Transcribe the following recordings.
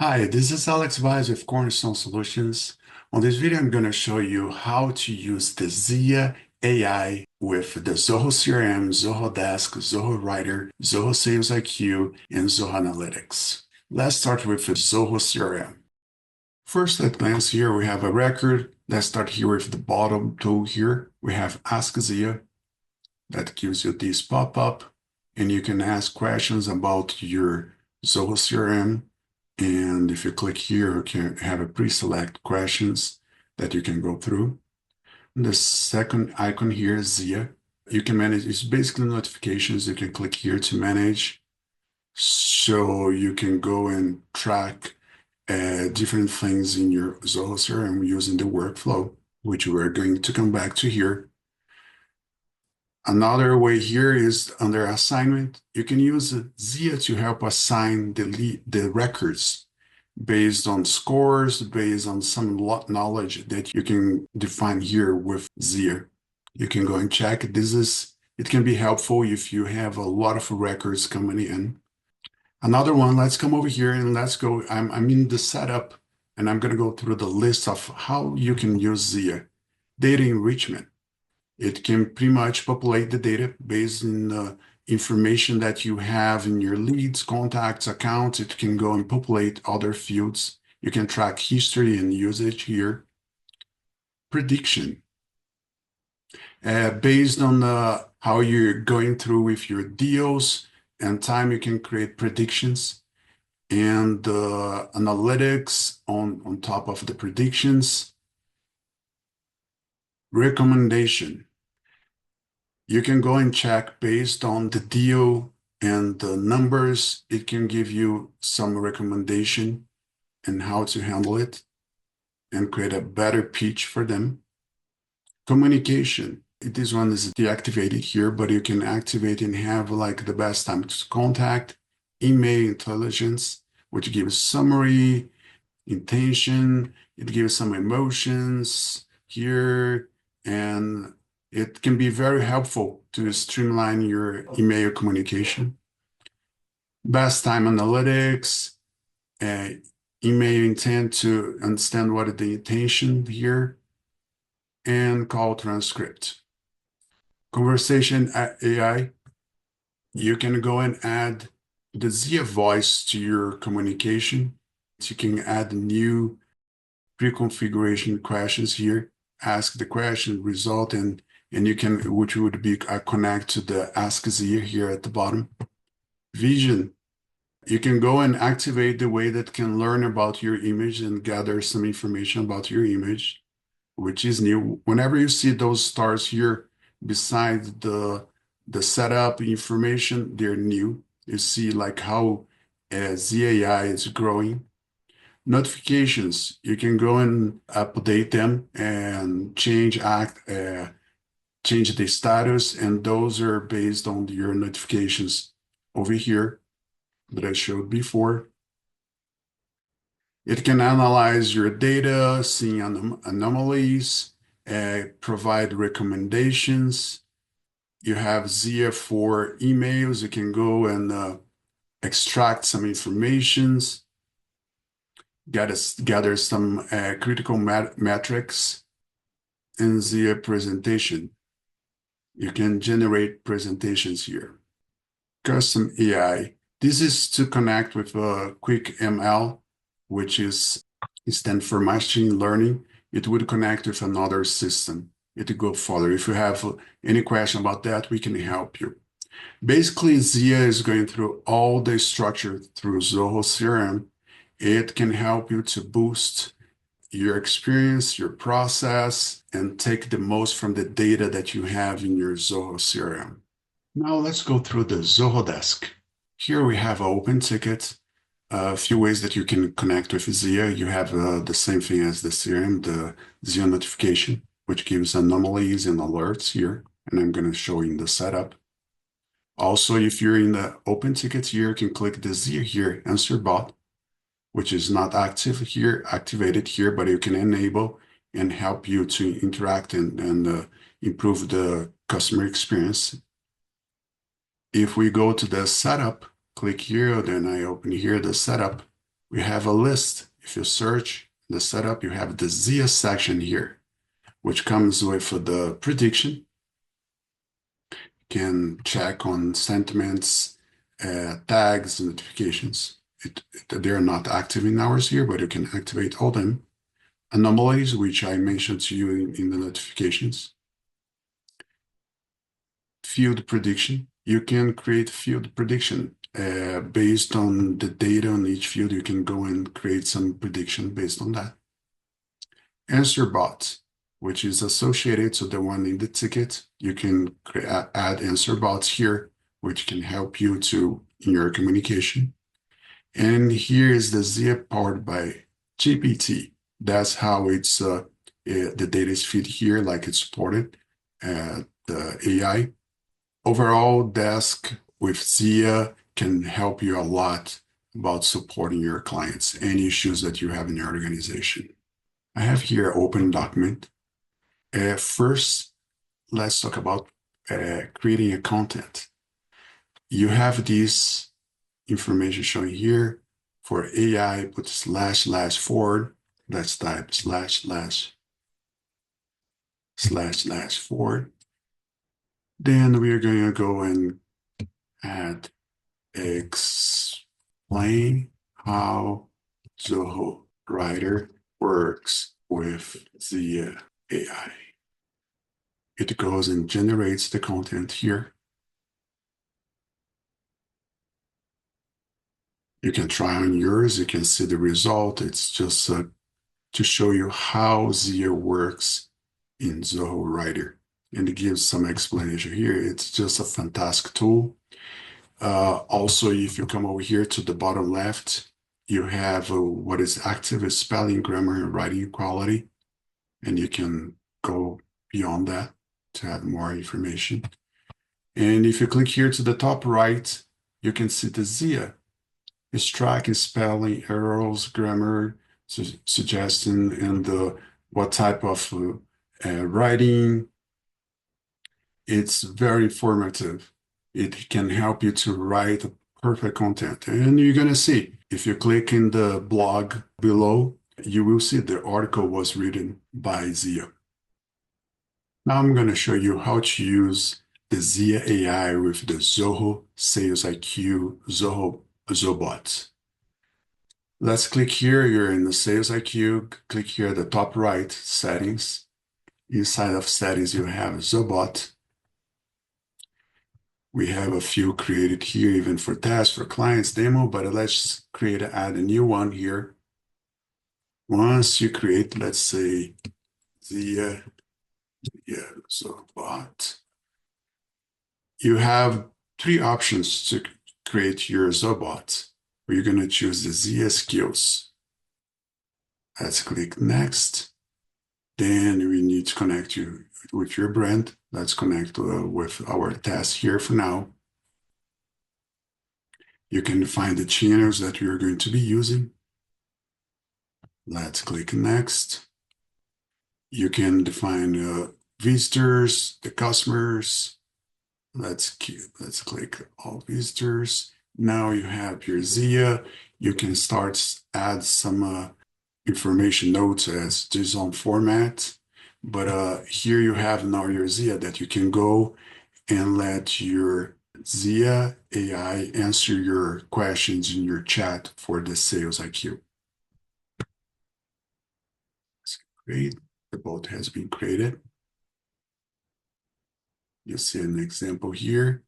Hi, this is Alex Vaz with Cornerstone Solutions. On this video, I'm going to show you how to use the Zia AI with the Zoho CRM, Zoho Desk, Zoho Writer, Zoho SalesIQ, and Zoho Analytics. Let's start with the Zoho CRM. First, at glance here, we have a record. Let's start here with the bottom tool here. We have Ask Zia that gives you this pop-up, and you can ask questions about your Zoho CRM. And if you click here, you can have a pre-select questions that you can go through. The second icon here is Zia. You can manage, it's basically notifications. You can click here to manage. So you can go and track different things in your Zoho CRM using the workflow, which we're going to come back to here. Another way here is under assignment. You can use Zia to help assign the records based on scores, based on some knowledge that you can define here with Zia. You can go and check. It can be helpful if you have a lot of records coming in. Another one, let's come over here and let's go. I'm in the setup and I'm going to go through the list of how you can use Zia. Data enrichment. It can pretty much populate the data based on the information that you have in your leads, contacts, accounts. It can go and populate other fields. You can track history and usage here. Prediction. Based on how you're going through with your deals and time, you can create predictions. And analytics on top of the predictions. Recommendation. You can go and check based on the deal and the numbers. It can give you some recommendation and how to handle it and create a better pitch for them. Communication. This one is deactivated here, but you can activate and have like the best time to contact. Email intelligence, which gives summary, intention. It gives some emotions here, and it can be very helpful to streamline your email communication. Best time analytics, email intent to understand what is the intention here, and call transcript. Conversation AI, you can go and add the Zia voice to your communication. You can add new pre-configuration questions here, ask the question, result, and you can, which would be a connect to the Ask Zia here at the bottom. Vision, you can go and activate the way that can learn about your image and gather some information about your image, which is new. Whenever you see those stars here beside the setup information, they're new. You see like how ZAI is growing. Notifications, you can go and update them and change the status, and those are based on your notifications over here that I showed before. It can analyze your data, see anomalies, provide recommendations. You have Zia for emails. You can go and extract some informations, gather some critical metrics. In Zia presentation, you can generate presentations here. Custom AI. This is to connect with Quick ML, which stands for machine learning. It would connect with another system. It would go further. If you have any question about that, we can help you. Basically, Zia is going through all the structure through Zoho CRM. It can help you to boost your experience, your process, and take the most from the data that you have in your Zoho CRM. Now let's go through the Zoho Desk. Here we have an open ticket, a few ways that you can connect with Zia. You have the same thing as the CRM, the Zia notification, which gives anomalies and alerts here. And I'm going to show you the setup. Also, if you're in the open tickets here, you can click the Zia here, answer bot, which is not activated here, but you can enable and help you to interact and improve the customer experience. If we go to the setup, click here, then I open here the setup. We have a list. If you search the setup, you have the Zia section here, which comes with the prediction. You can check on sentiments, tags, notifications. They're not active in ours here, but you can activate all them. Anomalies, which I mentioned to you in the notifications. Field prediction. You can create field prediction based on the data on each field. You can go and create some prediction based on that. Answer bot, which is associated to the one in the ticket. You can add answer bots here, which can help you in your communication. And here is the Zia powered by GPT. That's how the data is feed here, like it's supported, the AI. Overall, Desk with Zia can help you a lot about supporting your clients, any issues that you have in your organization. I have here an open document. First, let's talk about creating a content. You have this information showing here. For AI, put / forward. Let's type / forward. Then we are going to go and add explain how Zoho Writer works with the AI. It goes and generates the content here. You can try on yours. You can see the result. It's just to show you how Zia works in Zoho Writer. And it gives some explanation here. It's just a fantastic tool. Also, if you come over here to the bottom left, you have what is active is spelling, grammar, and writing quality. And you can go beyond that to add more information. And if you click here to the top right, you can see the Zia. It's tracking spelling, errors, grammar, suggestion, and what type of writing. It's very informative. It can help you to write perfect content. And you're going to see, if you click in the blog below, you will see the article was written by Zia. Now I'm going to show you how to use the Zia AI with the Zoho SalesIQ Zoho bots. Let's click here. You're in the SalesIQ. Click here at the top right, settings. Inside of settings, you have Zobot. We have a few created here, even for tests, for clients demo, but let's add a new one here. Once you create, let's say, the Zobot, you have 3 options to create your Zobot. We're going to choose the Zia skills. Let's click next. Then we need to connect you with your brand. Let's connect with our test here for now. You can define the channels that you're going to be using. Let's click next. You can define visitors, the customers. Let's click all visitors. Now you have your Zia. You can add some information notes as JSON format. But here you have now your Zia that you can go and let your Zia AI answer your questions in your chat for the SalesIQ. That's great. The bot has been created. You see an example here.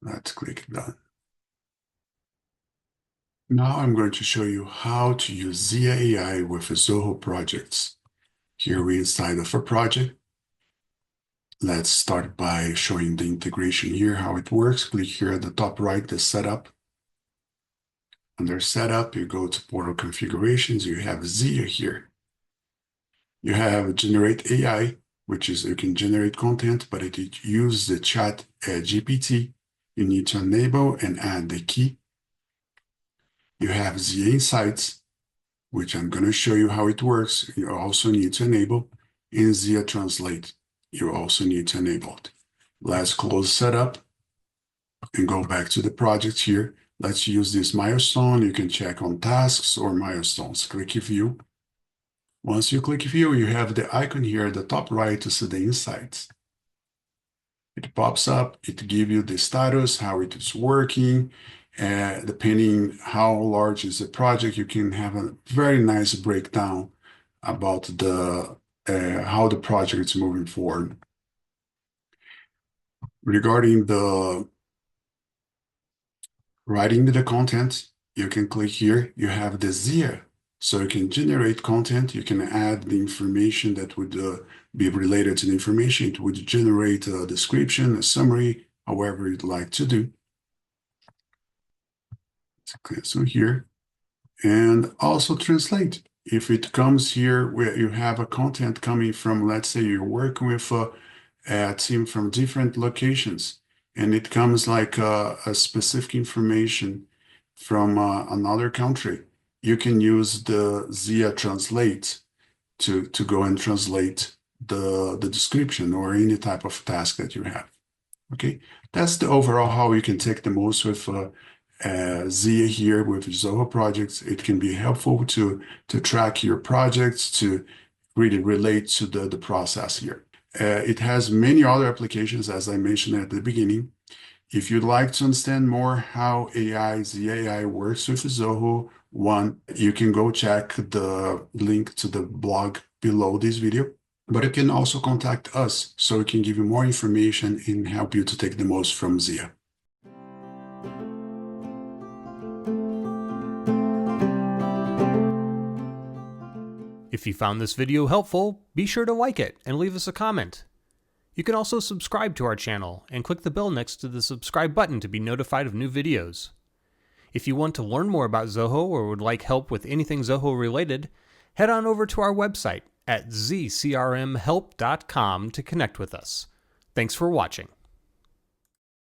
Let's click done. Now I'm going to show you how to use Zia AI with Zoho Projects. Here we're inside of a project. Let's start by showing the integration here, how it works. Click here at the top right, the setup. Under setup, you go to portal configurations. You have Zia here. You have generate AI, which is you can generate content, but it uses the chat GPT. You need to enable and add the key. You have Zia Insights, which I'm going to show you how it works. You also need to enable. And Zia Translate, you also need to enable it. Let's close setup and go back to the project here. Let's use this milestone. You can check on tasks or milestones. Click View. Once you click View, you have the icon here at the top right to see the insights. It pops up, it gives you the status, how it is working, depending how large is the project, you can have a very nice breakdown about how the project is moving forward. Regarding the writing the content, you can click here, you have the ZIA. So you can generate content, you can add the information that would be related to the information. It would generate a description, a summary, however you'd like to do. So here, and also translate. If it comes here where you have a content coming from, let's say you're working with a team from different locations, and it comes like a specific information from another country, you can use the ZIA Translate to go and translate the description or any type of task that you have. Okay, that's the overall how you can take the most with ZIA here with Zoho Projects. It can be helpful to track your projects, to really relate to the process here. It has many other applications, as I mentioned at the beginning. If you'd like to understand more how ZIA AI works with Zoho One, you can go check the link to the blog below this video. But you can also contact us so we can give you more information and help you to take the most from ZIA. If you found this video helpful, be sure to like it and leave us a comment. You can also subscribe to our channel and click the bell next to the subscribe button to be notified of new videos. If you want to learn more about Zoho or would like help with anything Zoho related, head on over to our website at zcrmhelp.com to connect with us. Thanks for watching.